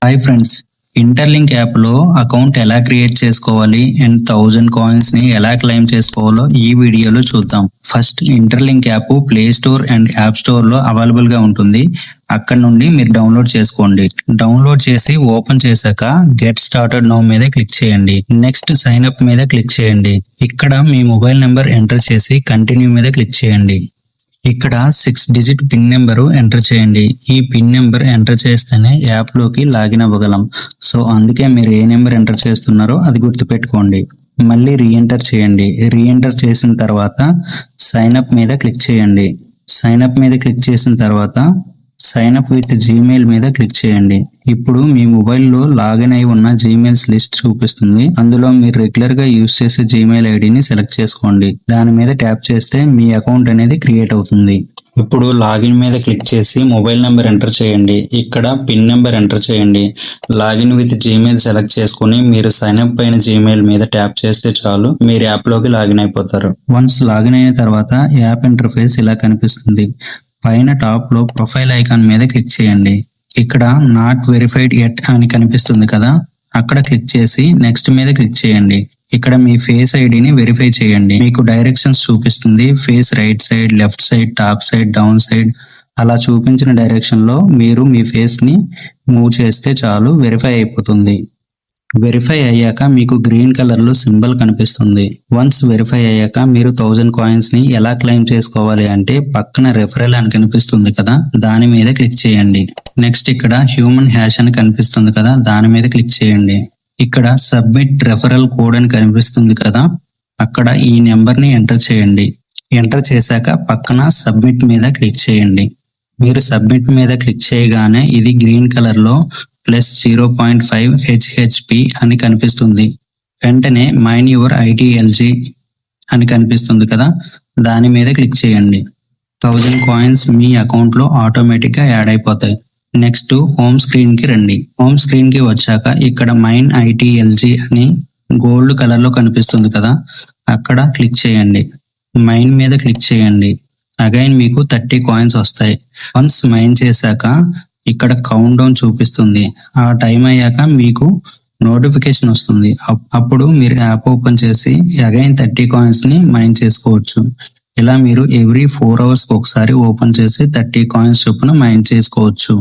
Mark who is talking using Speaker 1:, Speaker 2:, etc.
Speaker 1: Hi friends, interlink యాప్లో account ఎలా create చేసుకోవాలి అండ్ 1000 కాయిన్స్ ని ఎలా క్లెయిమ్ చేసుకోవాలో ఈ వీడియోలో చూద్దాం. First interlink app play store and app store లో అవైలబుల్ గా ఉంటుంది. అక్కడ నుండి మీరు డౌన్లోడ్ చేసుకోండి. డౌన్లోడ్ చేసి ఓపెన్ చేశాక గెట్ స్టార్టెడ్ నౌ మీద క్లిక్ చేయండి. నెక్స్ట్ సైన్ అప్ మీద క్లిక్ చేయండి. ఇక్కడ మీ మొబైల్ నెంబర్ ఎంటర్ చేసి కంటిన్యూ మీద క్లిక్ చేయండి. ఇక్కడ 6 డిజిట్ పిన్ నెంబరు ఎంటర్ చేయండి. ఈ పిన్ నెంబర్ ఎంటర్ చేస్తేనే యాప్ లోకి లాగిన్ అవ్వగలం. సో అందుకే మీరు ఏ నెంబర్ ఎంటర్ చేస్తున్నారో అది గుర్తుపెట్టుకోండి. మళ్ళీ రీఎంటర్ చేయండి. రీఎంటర్ చేసిన తర్వాత సైన్ అప్ మీద క్లిక్ చేయండి. సైన్ అప్ మీద క్లిక్ చేసిన తర్వాత సైన్ అప్ విత్ జీమెయిల్ మీద క్లిక్ చేయండి. ఇప్పుడు మీ మొబైల్లో లాగిన్ అయి ఉన్న జీమెయిల్స్ లిస్ట్ చూపిస్తుంది. అందులో మీరు రెగ్యులర్ గా యూజ్ చేసే జీమెయిల్ ఐడిని సెలెక్ట్ చేసుకోండి. దాని మీద ట్యాప్ చేస్తే మీ అకౌంట్ అనేది క్రియేట్ అవుతుంది. ఇప్పుడు లాగిన్ మీద క్లిక్ చేసి మొబైల్ నెంబర్ ఎంటర్ చేయండి. ఇక్కడ పిన్ నెంబర్ ఎంటర్ చేయండి. లాగిన్ విత్ జీమెయిల్ సెలెక్ట్ చేసుకుని మీరు సైన్ అప్ అయిన జీమెయిల్ మీద ట్యాప్ చేస్తే చాలు, మీరు యాప్ లోకి లాగిన్ అయిపోతారు. వన్స్ లాగిన్ అయిన తర్వాత యాప్ ఇంటర్ఫేస్ ఇలా కనిపిస్తుంది. పైన టాప్ లో ప్రొఫైల్ ఐకాన్ మీద క్లిక్ చేయండి. ఇక్కడ నాట్ వెరిఫైడ్ ఎట్ అని కనిపిస్తుంది కదా, అక్కడ క్లిక్ చేసి నెక్స్ట్ మీద క్లిక్ చేయండి. ఇక్కడ మీ ఫేస్ ఐడిని వెరిఫై చేయండి. మీకు డైరెక్షన్స్ చూపిస్తుంది. Face right side, left side, top side, down side, అలా చూపించిన డైరెక్షన్ లో మీరు మీ ఫేస్ ని మూవ్ చేస్తే చాలు, వెరిఫై అయిపోతుంది. వెరిఫై అయ్యాక మీకు గ్రీన్ కలర్ లో సింబల్ కనిపిస్తుంది. వన్స్ వెరిఫై అయ్యాక మీరు 1000 కాయిన్స్ ని ఎలా క్లెయిమ్ చేసుకోవాలి అంటే పక్కన రెఫరల్ అని కనిపిస్తుంది కదా, దాని మీద క్లిక్ చేయండి. నెక్స్ట్ ఇక్కడ హ్యూమన్ హ్యాష్ అని కనిపిస్తుంది కదా, దాని మీద క్లిక్ చేయండి. ఇక్కడ సబ్మిట్ రెఫరల్ కోడ్ అని కనిపిస్తుంది కదా, అక్కడ ఈ నెంబర్ ని ఎంటర్ చేయండి. ఎంటర్ చేశాక పక్కన సబ్మిట్ మీద క్లిక్ చేయండి. మీరు సబ్మిట్ మీద క్లిక్ చేయగానే ఇది గ్రీన్ కలర్ లో +0.5 HHP అని కనిపిస్తుంది. వెంటనే మైన్ యువర్ ITLG అని కనిపిస్తుంది కదా, దాని మీద క్లిక్ చేయండి. 1000 కాయిన్స్ మీ అకౌంట్ లో ఆటోమేటిక్ గా యాడ్ అయిపోతాయి. నెక్స్ట్ హోమ్ స్క్రీన్ కి రండి. హోమ్ స్క్రీన్ కి వచ్చాక ఇక్కడ మైన్ ITLG అని గోల్డ్ కలర్ లో కనిపిస్తుంది కదా, అక్కడ క్లిక్ చేయండి. మైన్ మీద క్లిక్ చేయండి. అగైన్ మీకు 30 కాయిన్స్ వస్తాయి. వన్స్ మైన్ చేశాక ఇక్కడ కౌంట్ డౌన్ చూపిస్తుంది. ఆ టైం అయ్యాక మీకు నోటిఫికేషన్ వస్తుంది. అప్పుడు మీరు యాప్ ఓపెన్ చేసి అగైన్ 30 కాయిన్స్ ని మైన్ చేసుకోవచ్చు. ఇలా మీరు ఎవ్రీ 4 hours ఒకసారి ఓపెన్ చేసి 30 కాయిన్స్ చొప్పున మైన్ చేసుకోవచ్చు.